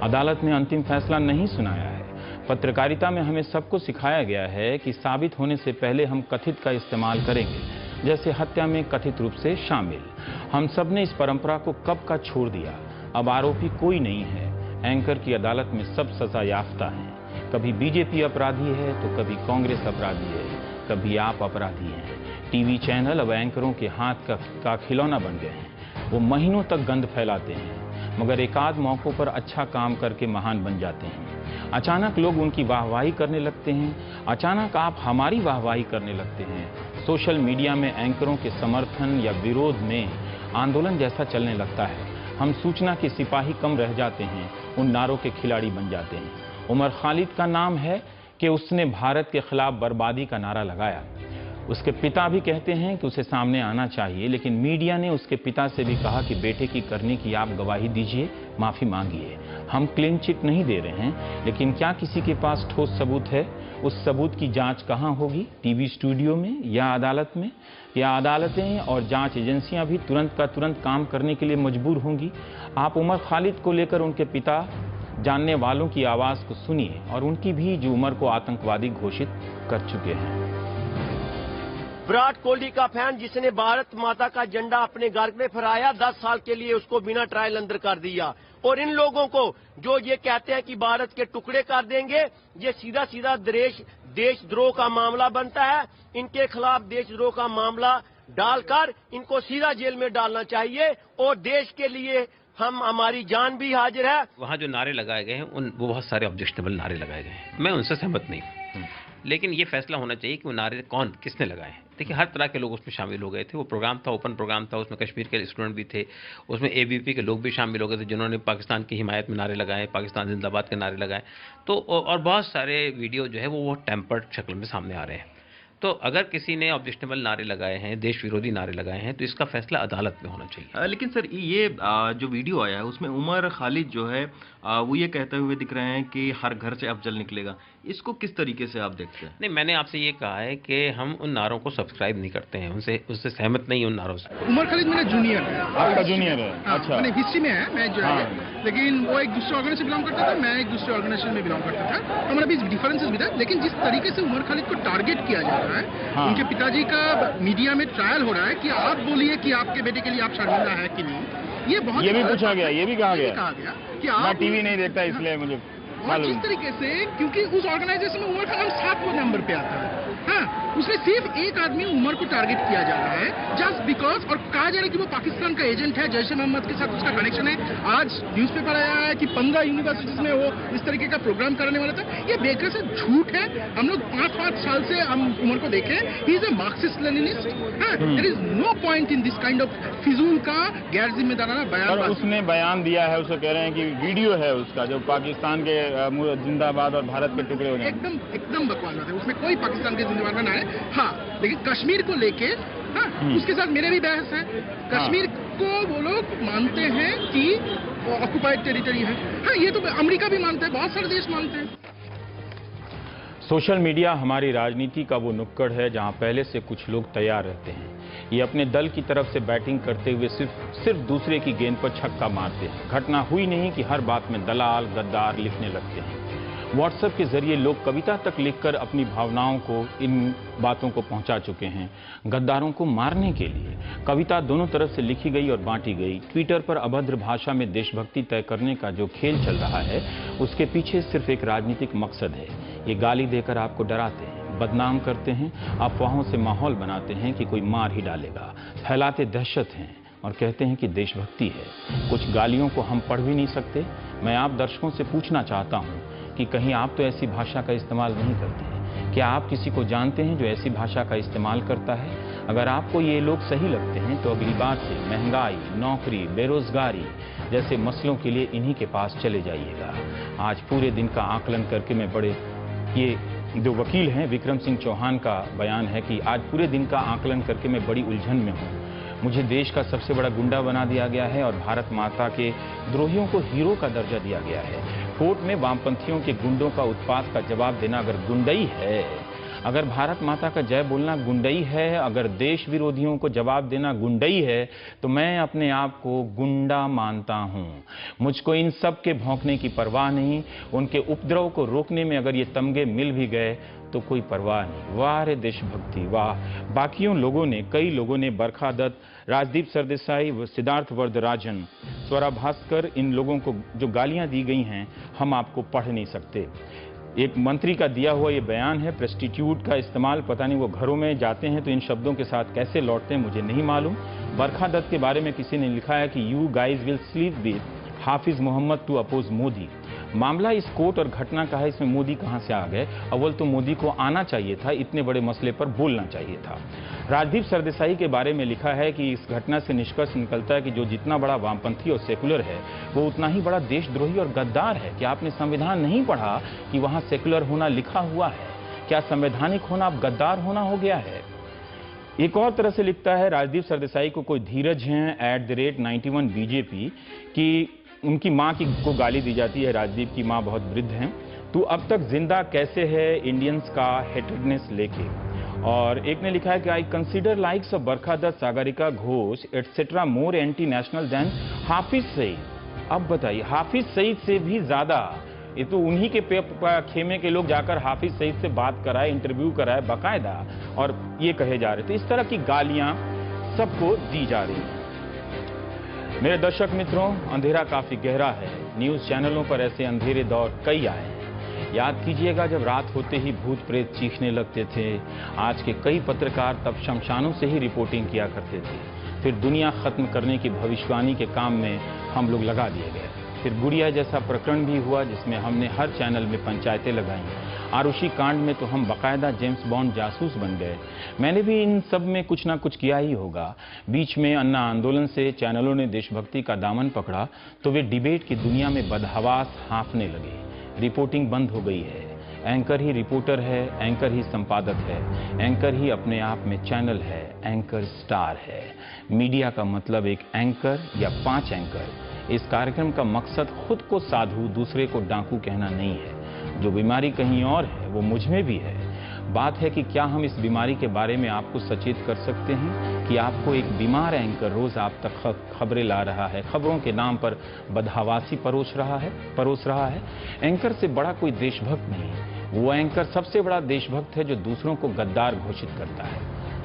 अदालत ने अंतिम फैसला नहीं सुनाया है। पत्रकारिता में हमें सबको सिखाया गया है कि साबित होने से पहले हम कथित का इस्तेमाल करेंगे, जैसे हत्या में कथित रूप से शामिल। हम सब ने इस परंपरा को कब का छोड़ दिया। अब आरोपी कोई नहीं है। एंकर की अदालत में सब सजा याफ्ता हैं। कभी बीजेपी अपराधी है तो कभी कांग्रेस अपराधी है, कभी आप अपराधी हैं। टीवी चैनल अब एंकरों के हाथ का खिलौना बन गए हैं। वो महीनों तक गंद फैलाते हैं मगर एकाध मौकों पर अच्छा काम करके महान बन जाते हैं। अचानक लोग उनकी वाहवाही करने लगते हैं, अचानक आप हमारी वाहवाही करने लगते हैं। सोशल मीडिया में एंकरों के समर्थन या विरोध में आंदोलन जैसा चलने लगता है। हम सूचना के सिपाही कम रह जाते हैं, उन नारों के खिलाड़ी बन जाते हैं। उमर खालिद का नाम है कि उसने भारत के खिलाफ बर्बादी का नारा लगाया। उसके पिता भी कहते हैं कि उसे सामने आना चाहिए, लेकिन मीडिया ने उसके पिता से भी कहा कि बेटे की करने की आप गवाही दीजिए, माफी मांगिए। हम क्लीन चिट नहीं दे रहे हैं, लेकिन क्या किसी के पास ठोस सबूत है? उस सबूत की जांच कहां होगी? टीवी स्टूडियो में या अदालत में? या अदालतें और जांच एजेंसियां भी तुरंत का तुरंत काम करने के लिए मजबूर होंगी? आप उमर खालिद को लेकर उनके पिता, जानने वालों की आवाज को सुनिए और उनकी भी, जो उमर को आतंकवादी घोषित कर चुके हैं। विराट कोहली का फैन जिसने भारत माता का झंडा अपने घर में फहराया, 10 साल के लिए उसको बिना ट्रायल अंदर कर दिया। और इन लोगों को जो ये कहते हैं कि भारत के टुकड़े कर देंगे, ये सीधा सीधा देशद्रोह का मामला बनता है। इनके खिलाफ देशद्रोह का मामला डालकर इनको सीधा जेल में डालना चाहिए। और देश के लिए हमारी जान भी हाजिर है। वहाँ जो नारे लगाए गए हैं वो बहुत सारे ऑब्जेक्शनेबल नारे लगाए गए हैं, मैं उनसे सहमत नहीं हूँ। लेकिन ये फैसला होना चाहिए कि वो नारे किसने लगाए हैं। देखिए, हर तरह के लोग उसमें शामिल हो गए थे। वो प्रोग्राम था, ओपन प्रोग्राम था, उसमें कश्मीर के स्टूडेंट भी थे, उसमें एबीपी के लोग भी शामिल हो गए थे जिन्होंने पाकिस्तान की हिमायत में नारे लगाए, पाकिस्तान जिंदाबाद के नारे लगाए। तो और बहुत सारे वीडियो जो है वो टेम्पर्ड शक्ल में सामने आ रहे हैं। तो अगर किसी ने ऑब्जेक्शनेबल नारे लगाए हैं, देश विरोधी नारे लगाए हैं, तो इसका फैसला अदालत में होना चाहिए। लेकिन सर, ये जो वीडियो आया है उसमें उमर खालिद जो है वो ये कहते हुए दिख रहे हैं कि हर घर से अफजल निकलेगा। इसको किस तरीके से आप देखते हैं? नहीं, मैंने आपसे ये कहा है कि हम उन नारों को सब्सक्राइब नहीं करते हैं, उससे सहमत नहीं उन नारों से। उमर खालिद मेरा जूनियर है। आपका जूनियर है? अच्छा। मैंने हिस्ट्री में है, मैं जो है, लेकिन वो एक दूसरे ऑर्गेनाइजेशन बिलोंग करता था, मैं एक दूसरे ऑर्गेनाइजेशन में बिलोंग करता था। हमारा भी डिफरेंसेस भी था, लेकिन जिस तरीके से उमर खालिद को टारगेट किया जा रहा है, उनके पिताजी का मीडिया में ट्रायल हो रहा है कि आप बोलिए कि आपके बेटे के लिए आप शर्मिंदा है कि नहीं, ये बहुत ये भी पूछा गया, ये भी कहा गया कि आप मैं टीवी नहीं देखता इसलिए मुझे और जिस तरीके से, क्योंकि उस ऑर्गेनाइजेशन में उमर का नाम 7वें नंबर पे आता है, हाँ, उसमें सिर्फ एक आदमी उमर को टारगेट किया जा रहा है जस्ट बिकॉज, और कहा जा रहा है कि वो पाकिस्तान का एजेंट है, जैश ए मोहम्मद के साथ उसका कनेक्शन है। आज न्यूज़पेपर आया है कि 15 यूनिवर्सिटीज में वो इस तरीके का प्रोग्राम करने वाला था। ये बेकार से झूठ है। हम लोग 5-5 साल से हम उमर को देखे, he is a Marxist Leninist. There is no point in this kind of फिजूल का गैर जिम्मेदाराना बयान। उसने बयान दिया है, उसे कह रहे हैं कि वीडियो है उसका जो पाकिस्तान के जिंदाबाद और भारत के टुकड़े होने, एकदम बकवास है, उसमें कोई पाकिस्तान के जिंदाबाद ना है। हाँ, लेकिन कश्मीर को लेके, हाँ, उसके साथ मेरे भी बहस है। कश्मीर को वो लोग मानते हैं कि ऑक्युपाइड टेरिटरी है। हाँ, ये तो अमेरिका भी मानता है, बहुत सारे देश मानते हैं। सोशल मीडिया हमारी राजनीति का वो नुक्कड़ है जहां पहले से कुछ लोग तैयार रहते हैं। ये अपने दल की तरफ से बैटिंग करते हुए सिर्फ दूसरे की गेंद पर छक्का मारते हैं। घटना हुई नहीं कि हर बात में दलाल गद्दार लिखने लगते हैं। व्हाट्सएप के जरिए लोग कविता तक लिखकर अपनी भावनाओं को, इन बातों को पहुंचा चुके हैं। गद्दारों को मारने के लिए कविता दोनों तरफ से लिखी गई और बांटी गई। ट्विटर पर अभद्र भाषा में देशभक्ति तय करने का जो खेल चल रहा है, उसके पीछे सिर्फ एक राजनीतिक मकसद है। ये गाली देकर आपको डराते हैं, बदनाम करते हैं, अफवाहों से माहौल बनाते हैं कि कोई मार ही डालेगा, फैलाते दहशत हैं और कहते हैं कि देशभक्ति है। कुछ गालियों को हम पढ़ भी नहीं सकते। मैं आप दर्शकों से पूछना चाहता हूं कि कहीं आप तो ऐसी भाषा का इस्तेमाल नहीं करते हैं? क्या आप किसी को जानते हैं जो ऐसी भाषा का इस्तेमाल करता है? अगर आपको ये लोग सही लगते हैं तो अगली बार से महंगाई, नौकरी, बेरोजगारी जैसे मसलों के लिए इन्हीं के पास चले जाइएगा। आज पूरे दिन का आकलन करके मैं ये जो वकील हैं विक्रम सिंह चौहान का बयान है कि आज पूरे दिन का आकलन करके मैं बड़ी उलझन में हूँ। मुझे देश का सबसे बड़ा गुंडा बना दिया गया है और भारत माता के द्रोहियों को हीरो का दर्जा दिया गया है। कोर्ट में वामपंथियों के गुंडों का उत्पात का जवाब देना अगर गुंडई है, अगर भारत माता का जय बोलना गुंडई है, अगर देश विरोधियों को जवाब देना गुंडई है, तो मैं अपने आप को गुंडा मानता हूं। मुझको इन सब के भौंकने की परवाह नहीं। उनके उपद्रव को रोकने में अगर ये तमगे मिल भी गए तो कोई परवाह नहीं। वाह रे देशभक्ति वाह। बाकियों लोगों ने, कई लोगों ने, बरखा दत्त, राजदीप सरदेसाई, सिद्धार्थ वरदराजन, स्वरा भास्कर, इन लोगों को जो गालियां दी गई हैं हम आपको पढ़ नहीं सकते। एक मंत्री का दिया हुआ ये बयान है, प्रेस्टिट्यूट का इस्तेमाल, पता नहीं वो घरों में जाते हैं तो इन शब्दों के साथ कैसे लौटते हैं मुझे नहीं मालूम। बरखा दत्त के बारे में किसी ने लिखा है कि you guys will sleep with Hafiz Mohammad to oppose Modi. मामला इस कोर्ट और घटना का है, इसमें मोदी कहां से आ गए? अव्वल तो मोदी को आना चाहिए था, इतने बड़े मसले पर बोलना चाहिए था। राजदीप सरदेसाई के बारे में लिखा है कि इस घटना से निष्कर्ष निकलता है कि जो जितना बड़ा वामपंथी और सेकुलर है वो उतना ही बड़ा देशद्रोही और गद्दार है। क्या आपने संविधान नहीं पढ़ा कि वहां सेकुलर होना लिखा हुआ है? क्या संवैधानिक होना अब गद्दार होना हो गया है? एक और तरह से लिखता है राजदीप सरदेसाई को कोई धीरज हैं @91 बीजेपी की उनकी मां को गाली दी जाती है। राजदीप की मां बहुत वृद्ध हैं। तू अब तक जिंदा कैसे है इंडियंस का हेटेडनेस लेके। और एक ने लिखा है कि I consider likes of Barkha Dutt, Sagarika Ghosh etcetera more anti national than Hafiz Saeed. अब बताइए, हाफिज सईद से भी ज्यादा, ये तो उन्हीं के खेमे के लोग जाकर हाफिज सईद से बात कराए, इंटरव्यू कराए बाकायदा, और ये कहे जा रहे थे। इस तरह की गालियां सबको दी जा रही हैं। मेरे दर्शक मित्रों, अंधेरा काफी गहरा है। न्यूज चैनलों पर ऐसे अंधेरे दौर कई आए हैं। याद कीजिएगा जब रात होते ही भूत प्रेत चीखने लगते थे। आज के कई पत्रकार तब शमशानों से ही रिपोर्टिंग किया करते थे। फिर दुनिया खत्म करने की भविष्यवाणी के काम में हम लोग लगा दिए गए। फिर गुड़िया जैसा प्रकरण भी हुआ जिसमें हमने हर चैनल में पंचायतें लगाई। आरुषि कांड में तो हम बाकायदा जेम्स बॉन्ड जासूस बन गए। मैंने भी इन सब में कुछ ना कुछ किया ही होगा। बीच में अन्ना आंदोलन से चैनलों ने देशभक्ति का दामन पकड़ा तो वे डिबेट की दुनिया में बदहवास हाँफने लगे। रिपोर्टिंग बंद हो गई है। एंकर ही रिपोर्टर है, एंकर ही संपादक है, एंकर ही अपने आप में चैनल है, एंकर स्टार है। मीडिया का मतलब एक एंकर या 5 एंकर। इस कार्यक्रम का मकसद खुद को साधु, दूसरे को डाकू कहना नहीं है। जो बीमारी कहीं और है वो मुझ में भी है। बात है कि क्या हम इस बीमारी के बारे में आपको सचेत कर सकते हैं कि आपको एक बीमार एंकर रोज आप तक खबरें ला रहा है, खबरों के नाम पर बदहवासी परोस रहा है। एंकर से बड़ा कोई देशभक्त नहीं। वो एंकर सबसे बड़ा देशभक्त है जो दूसरों को गद्दार घोषित करता है।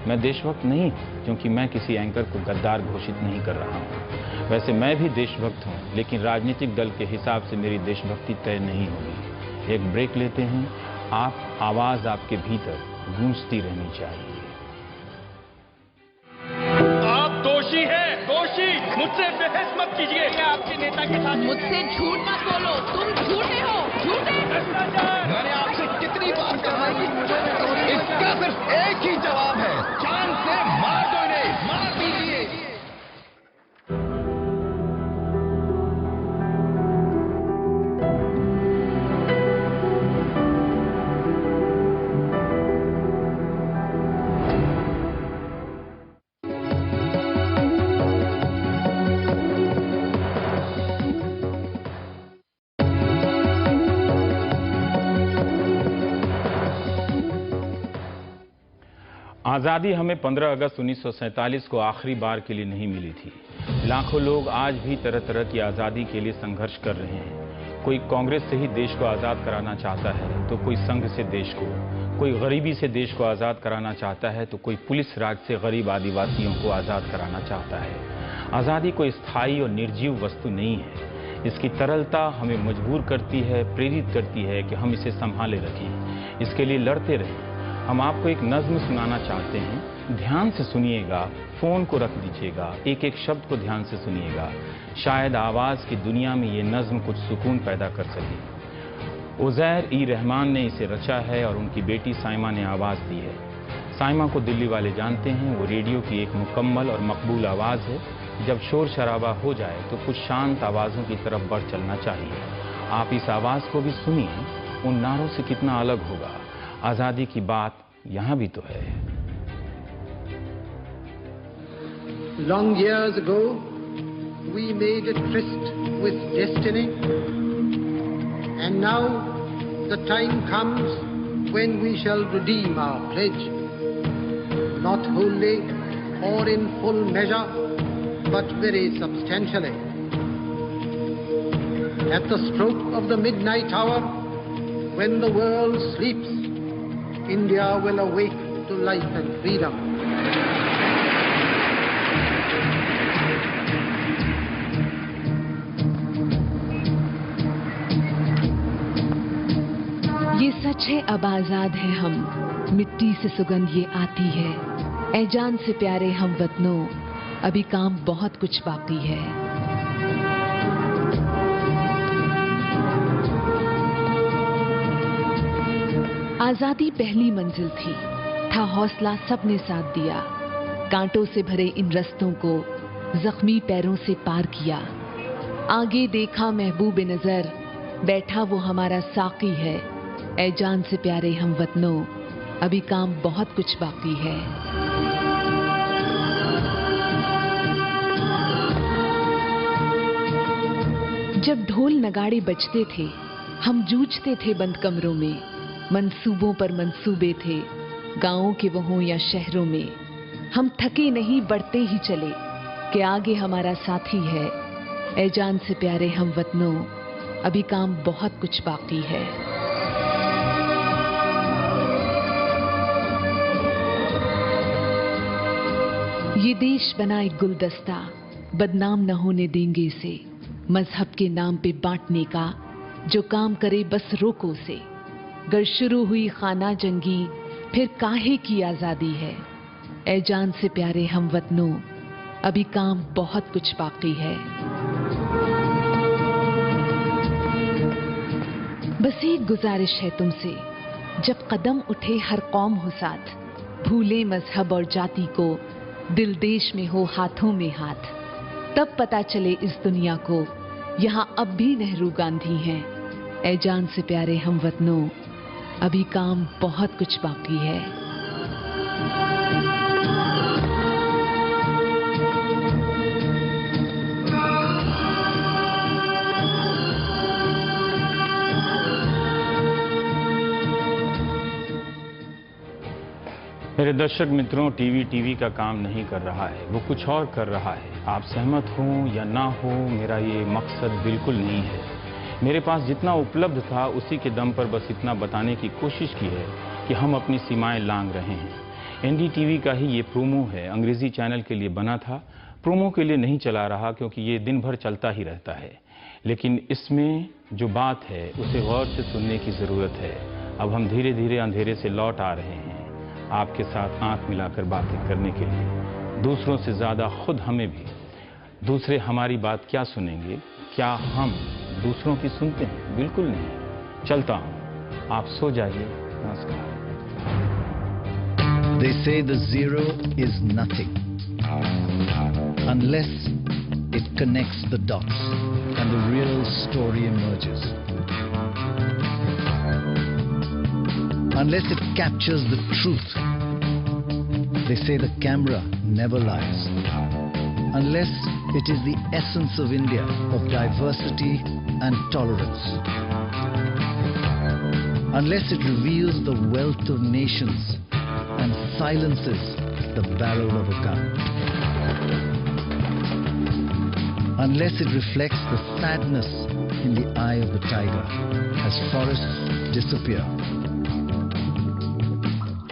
मैं देशभक्त नहीं हूँ, क्योंकि मैं किसी एंकर को गद्दार घोषित नहीं कर रहा हूँ। वैसे मैं भी देशभक्त हूँ, लेकिन राजनीतिक दल के हिसाब से मेरी देशभक्ति तय नहीं होगी। एक ब्रेक लेते हैं। आप आवाज आपके भीतर गूंजती रहनी चाहिए। आप दोषी हैं, दोषी। मुझसे बहस मत कीजिए। आपके नेता के साथ मुझसे झूठ मत बोलो, तुम झूठे हो, झूठे। मैंने आपसे कितनी बार कहा कि इसका सिर्फ एक ही जवाब है, जान से मार दो इन्हें, मार दीजिए। आज़ादी हमें 15 अगस्त 1947 को आखिरी बार के लिए नहीं मिली थी। लाखों लोग आज भी तरह तरह की आज़ादी के लिए संघर्ष कर रहे हैं। कोई कांग्रेस से ही देश को आज़ाद कराना चाहता है, तो कोई संघ से देश को, कोई गरीबी से देश को आज़ाद कराना चाहता है, तो कोई पुलिस राज से गरीब आदिवासियों को आज़ाद कराना चाहता है। आज़ादी कोई स्थायी और निर्जीव वस्तु नहीं है। इसकी तरलता हमें मजबूर करती है, प्रेरित करती है कि हम इसे संभाले रखें, इसके लिए लड़ते रहें। हम आपको एक नज्म सुनाना चाहते हैं, ध्यान से सुनिएगा, फोन को रख दीजिएगा, एक एक शब्द को ध्यान से सुनिएगा। शायद आवाज की दुनिया में ये नज्म कुछ सुकून पैदा कर सके। उज़ैर ई रहमान ने इसे रचा है और उनकी बेटी साइमा ने आवाज दी है। साइमा को दिल्ली वाले जानते हैं, वो रेडियो की एक मुकम्मल और मकबूल आवाज है। जब शोर शराबा हो जाए तो कुछ शांत आवाजों की तरफ बढ़ चलना चाहिए। आप इस आवाज को भी सुनिए, उन नारों से कितना अलग होगा। आजादी की बात यहां भी तो है। Long years ago, we made a tryst with destiny, and now the time comes when we shall redeem our pledge, not wholly or in full measure, but very substantially. At the stroke of the midnight hour, when the world sleeps, India will awake to life and freedom. ये सच है, अब आजाद हैं हम, मिट्टी से सुगंध ये आती है। ऐ जान से प्यारे हम वतनों, अभी काम बहुत कुछ बाकी है। आजादी पहली मंजिल थी, था हौसला सबने साथ दिया। कांटों से भरे इन रस्तों को जख्मी पैरों से पार किया। आगे देखा महबूब नजर, बैठा वो हमारा साकी है। ऐ जान से प्यारे हम वतनों, अभी काम बहुत कुछ बाकी है। जब ढोल नगाड़े बजते थे, हम जूझते थे बंद कमरों में। मंसूबों पर मंसूबे थे, गांवों के वो हों या शहरों में। हम थके नहीं, बढ़ते ही चले, कि आगे हमारा साथी है। ऐ जान से प्यारे हम वतनों, अभी काम बहुत कुछ बाकी है। ये देश बना एक गुलदस्ता, बदनाम न होने देंगे इसे। मजहब के नाम पे बांटने का जो काम करे बस रोको से। गर शुरू हुई खाना जंगी, फिर काहे की आजादी है। ऐ जान से प्यारे हम वतनों, अभी काम बहुत कुछ बाकी है। बस एक गुजारिश है तुमसे, जब कदम उठे हर कौम हो साथ। भूले मजहब और जाति को, दिल देश में हो हाथों में हाथ। तब पता चले इस दुनिया को, यहाँ अब भी नेहरू गांधी हैं। ऐ जान से प्यारे हम वतनों, अभी काम बहुत कुछ बाकी है। मेरे दर्शक मित्रों, टीवी का काम नहीं कर रहा है, वो कुछ और कर रहा है। आप सहमत हो या ना हो, मेरा ये मकसद बिल्कुल नहीं है। मेरे पास जितना उपलब्ध था उसी के दम पर बस इतना बताने की कोशिश की है कि हम अपनी सीमाएं लांघ रहे हैं। एनडीटीवी का ही ये प्रोमो है, अंग्रेजी चैनल के लिए बना था। प्रोमो के लिए नहीं चला रहा क्योंकि ये दिन भर चलता ही रहता है, लेकिन इसमें जो बात है उसे गौर से सुनने की ज़रूरत है। अब हम धीरे धीरे अंधेरे से लौट आ रहे हैं आपके साथ आंख मिलाकर बातें करने के लिए। दूसरों से ज़्यादा खुद हमें भी, दूसरे हमारी बात क्या सुनेंगे, क्या हम दूसरों की सुनते हैं? बिल्कुल नहीं। चलता हूँ, आप सो जाइए। नमस्कार। They say the zero is nothing unless it connects the dots and the real story emerges. Unless it captures the truth. They say the camera never lies. Unless it is the essence of India, of diversity and tolerance. Unless it reveals the wealth of nations and silences the barrel of a gun. Unless it reflects the sadness in the eye of the tiger as forests disappear.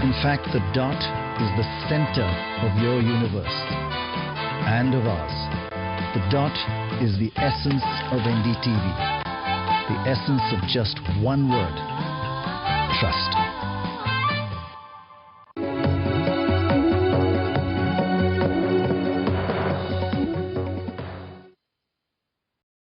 In fact, the dot is the center of your universe and of ours. The dot is the essence of NDTV. The essence of just one word: trust.